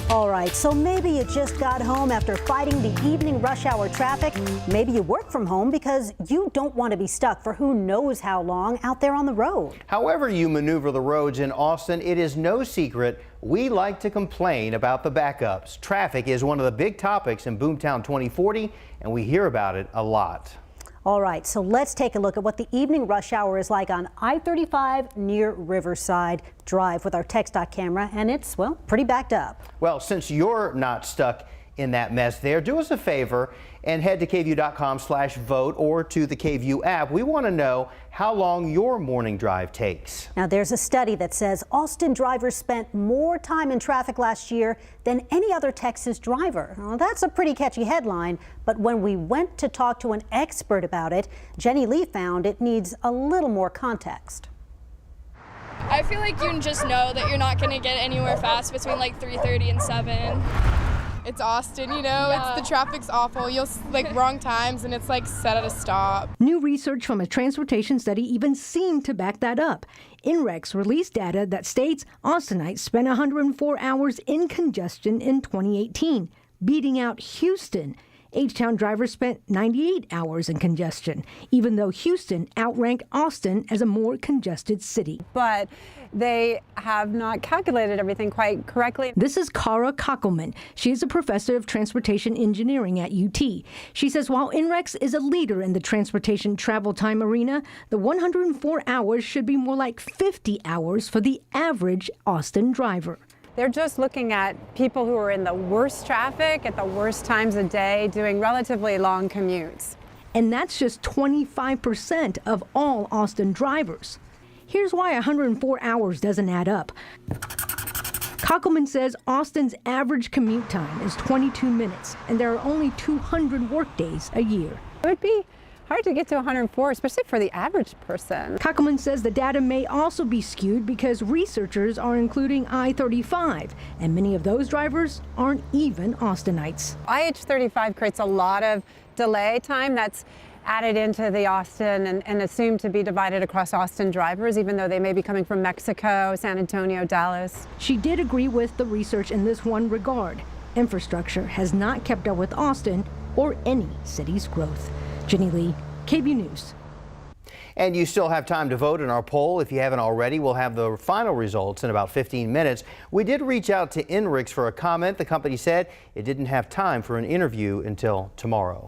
All right, so maybe you just got home after fighting the evening rush hour traffic. Maybe you work from home because you don't want to be stuck for who knows how long out there on the road. However you maneuver the roads in Austin, it is no secret we like to complain about the backups. Traffic is one of the big topics in Boomtown 2040, and we hear about it a lot. All right, so let's take a look at what the evening rush hour is like on I-35 near Riverside Drive with our TxDOT camera, and it's, well, pretty backed up. Well, since you're not stuck in that mess there, do us a favor and head to kview.com/vote or to the KView app. We want to know how long your morning drive takes. Now, there's a study that says Austin drivers spent more time in traffic last year than any other Texas driver. Well, that's a pretty catchy headline, but when we went to talk to an expert about it, Jenny Lee found it needs a little more context. I feel like you just know that you're not going to get anywhere fast between like 3:30 and 7. It's Austin, you know, the traffic's awful. You'll wrong times and it's like set at a stop. New research from a transportation study even seemed to back that up. INREX released data that states Austinites spent 104 hours in congestion in 2018, beating out Houston. H-Town drivers spent 98 hours in congestion, even though Houston outranked Austin as a more congested city. But they have not calculated everything quite correctly. This is Kara Kockelman. She is a professor of transportation engineering at UT. She says while INREX is a leader in the transportation travel time arena, the 104 hours should be more like 50 hours for the average Austin driver. They're just looking at people who are in the worst traffic at the worst times of day doing relatively long commutes. And that's just 25% of all Austin drivers. Here's why 104 hours doesn't add up. Kockelman says Austin's average commute time is 22 minutes, and there are only 200 workdays a year. It would be hard to get to 104, especially for the average person. Kockelman says the data may also be skewed because researchers are including I-35, and many of those drivers aren't even Austinites. IH-35 creates a lot of delay time that's added into the Austin and assumed to be divided across Austin drivers, even though they may be coming from Mexico, San Antonio, Dallas. She did agree with the research in this one regard. Infrastructure has not kept up with Austin or any city's growth. Jenny Lee, KView News. And you still have time to vote in our poll. If you haven't already, we'll have the final results in about 15 minutes. We did reach out to INREX for a comment. The company said it didn't have time for an interview until tomorrow.